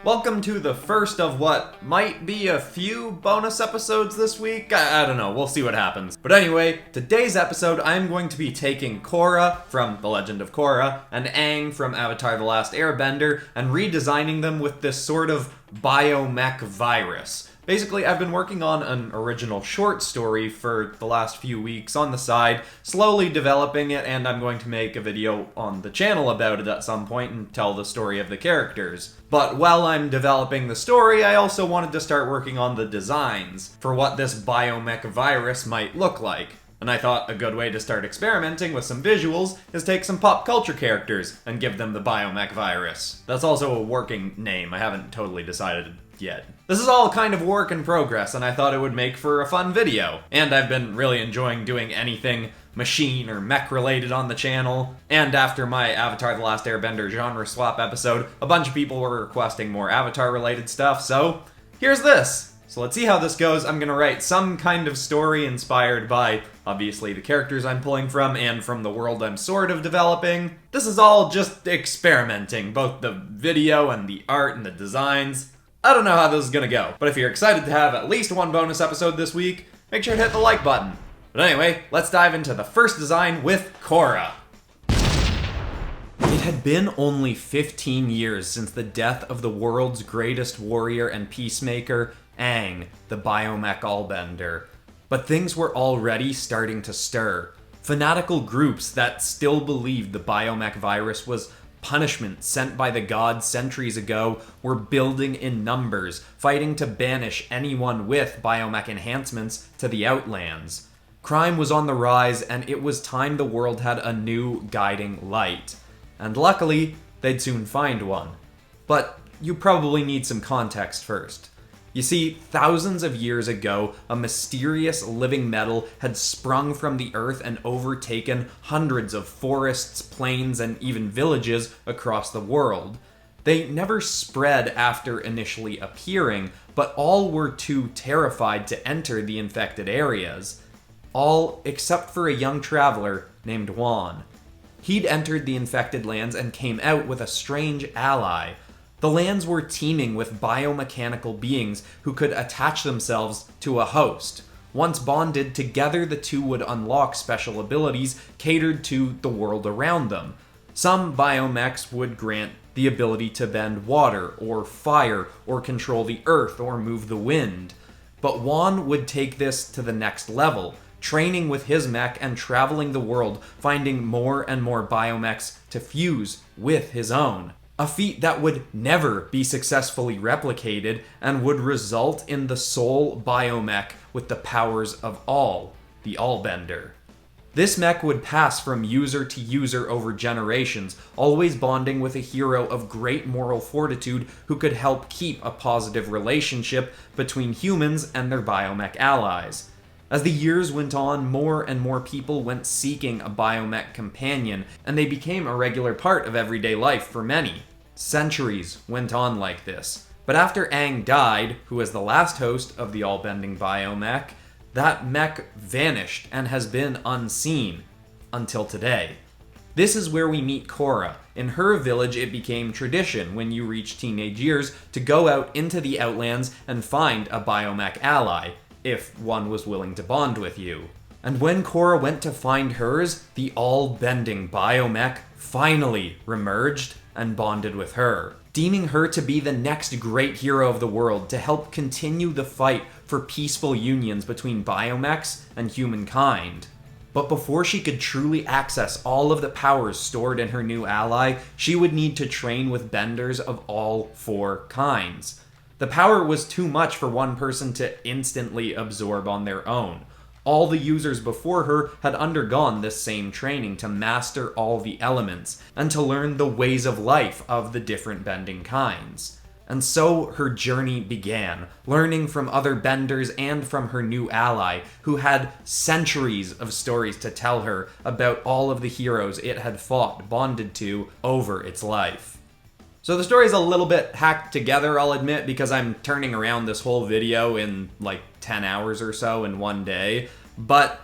Welcome to the first of what might be a few bonus episodes this week. I don't know, we'll see what happens. But anyway, today's episode I'm going to be taking Korra from The Legend of Korra and Aang from Avatar The Last Airbender and redesigning them with this sort of bio-mech virus. Basically, I've been working on an original short story for the last few weeks on the side, slowly developing it, and I'm going to make a video on the channel about it at some point and tell the story of the characters. But while I'm developing the story, I also wanted to start working on the designs for what this bio-mech virus might look like. And I thought a good way to start experimenting with some visuals is take some pop culture characters and give them the bio-mech virus. That's also a working name, I haven't totally decided yet. This is all kind of work in progress, and I thought it would make for a fun video. And I've been really enjoying doing anything machine or mech related on the channel. And after my Avatar The Last Airbender genre swap episode, a bunch of people were requesting more Avatar related stuff, so here's this. So let's see how this goes. I'm gonna write some kind of story inspired by, obviously, the characters I'm pulling from and from the world I'm sort of developing. This is all just experimenting, both the video and the art and the designs. I don't know how this is gonna go, but if you're excited to have at least one bonus episode this week, make sure to hit the like button. But anyway, let's dive into the first design with Korra. It had been only 15 years since the death of the world's greatest warrior and peacemaker, Aang, the bio-mech Airbender. But things were already starting to stir. Fanatical groups that still believed the bio-mech virus was punishment sent by the gods centuries ago were building in numbers, fighting to banish anyone with bio-mech enhancements to the Outlands. Crime was on the rise, and it was time the world had a new guiding light. And luckily, they'd soon find one. But you probably need some context first. You see, thousands of years ago, a mysterious living metal had sprung from the earth and overtaken hundreds of forests, plains, and even villages across the world. They never spread after initially appearing, but all were too terrified to enter the infected areas. All except for a young traveler named Juan. He'd entered the infected lands and came out with a strange ally. The lands were teeming with biomechanical beings who could attach themselves to a host. Once bonded, together the two would unlock special abilities catered to the world around them. Some biomechs would grant the ability to bend water, or fire, or control the earth, or move the wind. But Juan would take this to the next level, training with his mech and traveling the world, finding more and more biomechs to fuse with his own. A feat that would never be successfully replicated and would result in the sole biomech with the powers of all, the Airbender. This mech would pass from user to user over generations, always bonding with a hero of great moral fortitude who could help keep a positive relationship between humans and their biomech allies. As the years went on, more and more people went seeking a biomech companion, and they became a regular part of everyday life for many. Centuries went on like this. But after Aang died, who was the last host of the all-bending biomech, that mech vanished and has been unseen until today. This is where we meet Korra. In her village, it became tradition when you reach teenage years to go out into the Outlands and find a biomech ally, if one was willing to bond with you. And when Korra went to find hers, the all-bending biomech finally remerged and bonded with her, deeming her to be the next great hero of the world to help continue the fight for peaceful unions between biomechs and humankind. But before she could truly access all of the powers stored in her new ally, she would need to train with benders of all four kinds. The power was too much for one person to instantly absorb on their own. All the users before her had undergone this same training to master all the elements and to learn the ways of life of the different bending kinds. And so her journey began, learning from other benders and from her new ally, who had centuries of stories to tell her about all of the heroes it had fought, bonded to, over its life. So the story's a little bit hacked together, I'll admit, because I'm turning around this whole video in like 10 hours or so in one day, but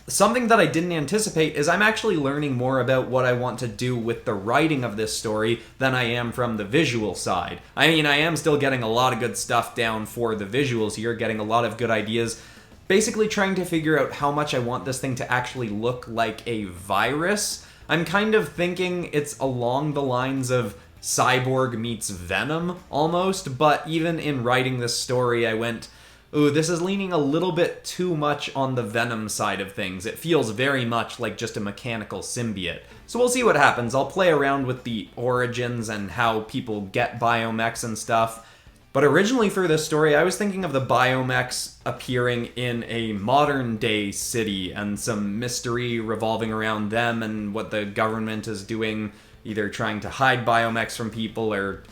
something that I didn't anticipate is I'm actually learning more about what I want to do with the writing of this story than I am from the visual side. I mean, I am still getting a lot of good stuff down for the visuals here, getting a lot of good ideas. Basically trying to figure out how much I want this thing to actually look like a virus. I'm kind of thinking it's along the lines of Cyborg meets Venom, almost, but even in writing this story, I went, ooh, this is leaning a little bit too much on the Venom side of things. It feels very much like just a mechanical symbiote. So we'll see what happens. I'll play around with the origins and how people get bio-mechs and stuff. But originally for this story, I was thinking of the bio-mechs appearing in a modern-day city and some mystery revolving around them and what the government is doing, either trying to hide bio-mechs from people or...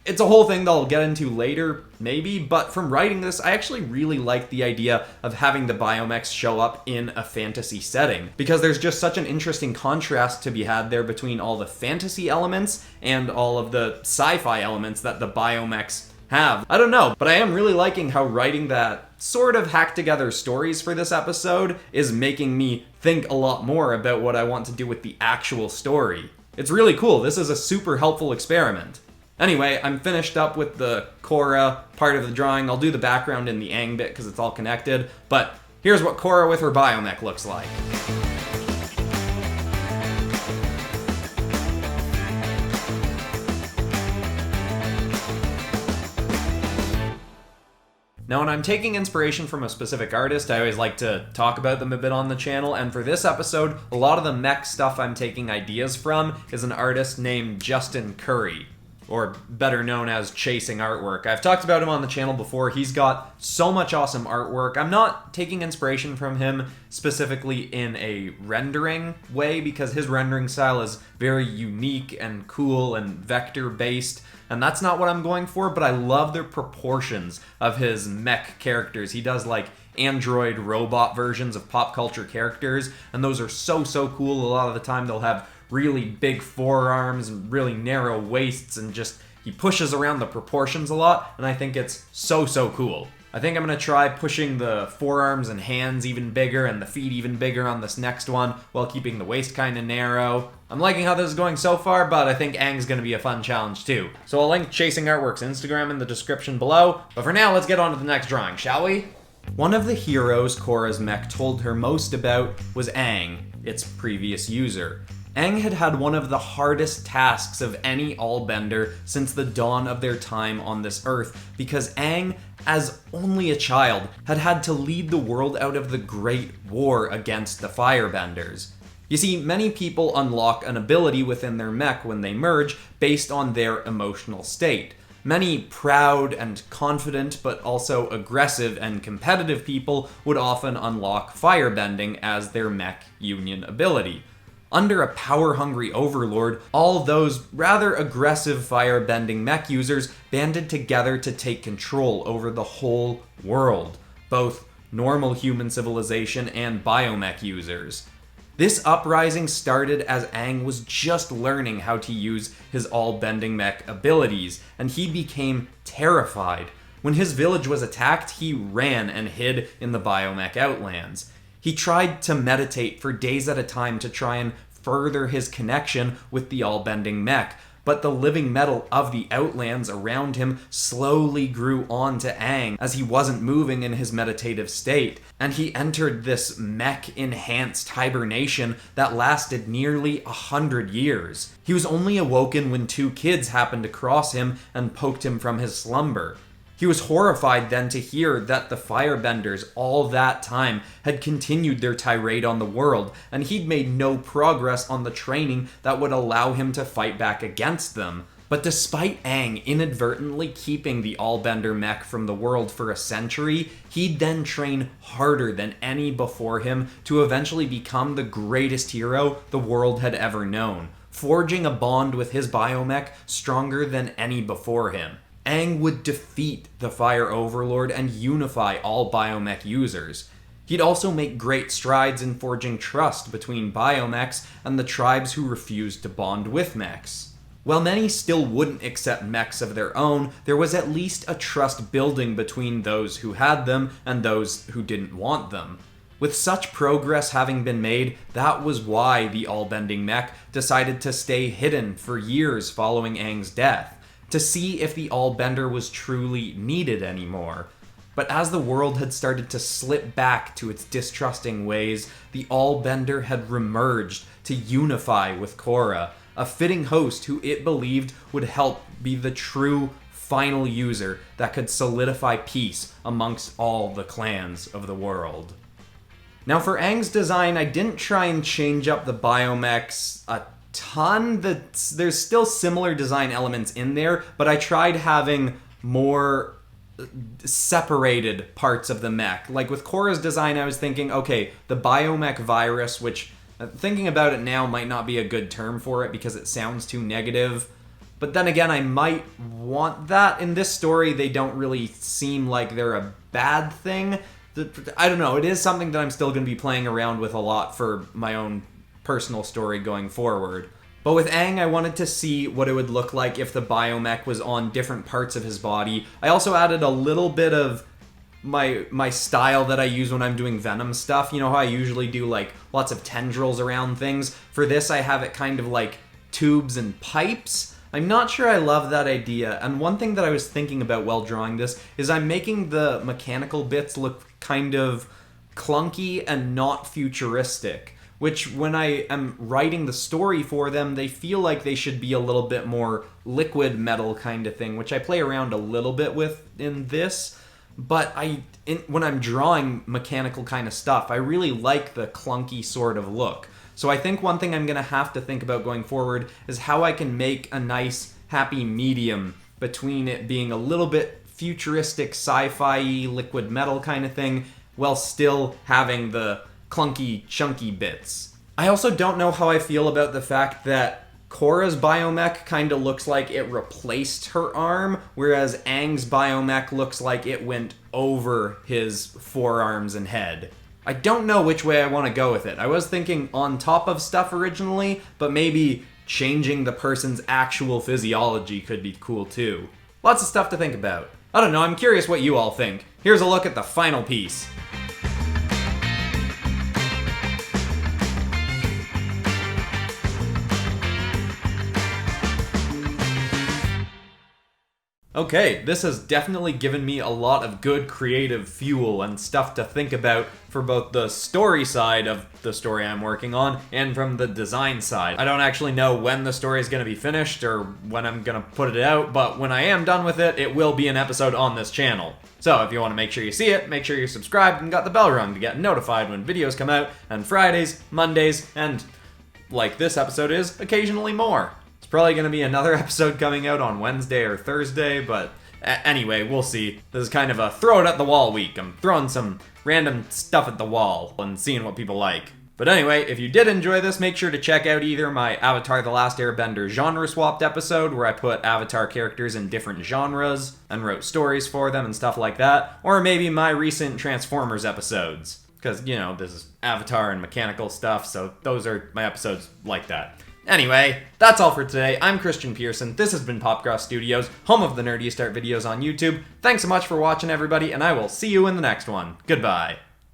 It's a whole thing that I'll get into later, maybe, but from writing this, I actually really like the idea of having the bio-mechs show up in a fantasy setting, because there's just such an interesting contrast to be had there between all the fantasy elements and all of the sci-fi elements that the bio-mechs have. I don't know, but I am really liking how writing that sort of hacked together stories for this episode is making me think a lot more about what I want to do with the actual story. It's really cool. This is a super helpful experiment. Anyway, I'm finished up with the Korra part of the drawing. I'll do the background in the Aang bit because it's all connected, but here's what Korra with her bio-mech looks like. Now, when I'm taking inspiration from a specific artist, I always like to talk about them a bit on the channel, and for this episode, a lot of the mech stuff I'm taking ideas from is an artist named Justin Curry, or better known as Chasing Artwork. I've talked about him on the channel before. He's got so much awesome artwork. I'm not taking inspiration from him specifically in a rendering way, because his rendering style is very unique and cool and vector-based, and that's not what I'm going for, but I love the proportions of his mech characters. He does like android robot versions of pop culture characters, and those are so cool. A lot of the time they'll have really big forearms and really narrow waists, and just he pushes around the proportions a lot, and I think it's so cool. I think I'm going to try pushing the forearms and hands even bigger and the feet even bigger on this next one while keeping the waist kind of narrow. I'm liking how this is going so far, but I think Aang's going to be a fun challenge too. So I'll link Chasing Artwork's Instagram in the description below, but for now let's get on to the next drawing, shall we? One of the heroes Korra's mech told her most about was Aang, its previous user. Aang had had one of the hardest tasks of any Allbender since the dawn of their time on this earth, because Aang, as only a child, had had to lead the world out of the Great War against the Firebenders. You see, many people unlock an ability within their mech when they merge based on their emotional state. Many proud and confident, but also aggressive and competitive people would often unlock firebending as their mech union ability. Under a power-hungry overlord, all those rather aggressive firebending mech users banded together to take control over the whole world, both normal human civilization and biomech users. This uprising started as Aang was just learning how to use his all-bending mech abilities, and he became terrified. When his village was attacked, he ran and hid in the biomech outlands. He tried to meditate for days at a time to try and further his connection with the all-bending mech, but the living metal of the outlands around him slowly grew on to Aang as he wasn't moving in his meditative state, and he entered this mech-enhanced hibernation that lasted nearly 100 years. He was only awoken when two kids happened to cross him and poked him from his slumber. He was horrified then to hear that the Firebenders all that time had continued their tirade on the world, and he'd made no progress on the training that would allow him to fight back against them. But despite Aang inadvertently keeping the Allbender mech from the world for a century, he'd then train harder than any before him to eventually become the greatest hero the world had ever known, forging a bond with his biomech stronger than any before him. Aang would defeat the Fire Overlord and unify all biomech users. He'd also make great strides in forging trust between biomechs and the tribes who refused to bond with mechs. While many still wouldn't accept mechs of their own, there was at least a trust building between those who had them and those who didn't want them. With such progress having been made, that was why the all-bending mech decided to stay hidden for years following Aang's death, to see if the all-bender was truly needed anymore. But as the world had started to slip back to its distrusting ways, the all-bender had remerged to unify with Korra, a fitting host who it believed would help be the true final user that could solidify peace amongst all the clans of the world. Now for Aang's design, I didn't try and change up the bio-mechs a ton. There's still similar design elements in there, but I tried having more separated parts of the mech. Like with Korra's design, I was thinking, okay, the bio-mech virus, which thinking about it now might not be a good term for it because it sounds too negative. But then again, I might want that. In this story, they don't really seem like they're a bad thing. I don't know, it is something that I'm still going to be playing around with a lot for my own personal story going forward. But with Aang, I wanted to see what it would look like if the bio-mech was on different parts of his body. I also added a little bit of my style that I use when I'm doing Venom stuff. You know how I usually do like lots of tendrils around things? For this, I have it kind of like tubes and pipes. I'm not sure I love that idea, and one thing that I was thinking about while drawing this is I'm making the mechanical bits look kind of clunky and not futuristic, which when I am writing the story for them, they feel like they should be a little bit more liquid metal kind of thing, which I play around a little bit with in this, but when I'm drawing mechanical kind of stuff, I really like the clunky sort of look. So I think one thing I'm going to have to think about going forward is how I can make a nice, happy medium between it being a little bit futuristic, sci-fi, liquid metal kind of thing, while still having the clunky, chunky bits. I also don't know how I feel about the fact that Korra's bio-mech kind of looks like it replaced her arm, whereas Aang's bio-mech looks like it went over his forearms and head. I don't know which way I want to go with it. I was thinking on top of stuff originally, but maybe changing the person's actual physiology could be cool too. Lots of stuff to think about. I don't know, I'm curious what you all think. Here's a look at the final piece. Okay, this has definitely given me a lot of good creative fuel and stuff to think about for both the story side of the story I'm working on and from the design side. I don't actually know when the story is going to be finished or when I'm going to put it out, but when I am done with it, it will be an episode on this channel. So if you want to make sure you see it, make sure you're subscribed and got the bell rung to get notified when videos come out on Fridays, Mondays, and, like this episode is, occasionally more. Probably going to be another episode coming out on Wednesday or Thursday, but anyway, we'll see. This is kind of a throw it at the wall week. I'm throwing some random stuff at the wall and seeing what people like. But anyway, if you did enjoy this, make sure to check out either my Avatar The Last Airbender genre swapped episode, where I put Avatar characters in different genres and wrote stories for them and stuff like that, or maybe my recent Transformers episodes. Because, you know, this is Avatar and mechanical stuff, so those are my episodes like that. Anyway, that's all for today. I'm Christian Pearson. This has been PopCross Studios, home of the nerdiest art videos on YouTube. Thanks so much for watching, everybody, and I will see you in the next one. Goodbye.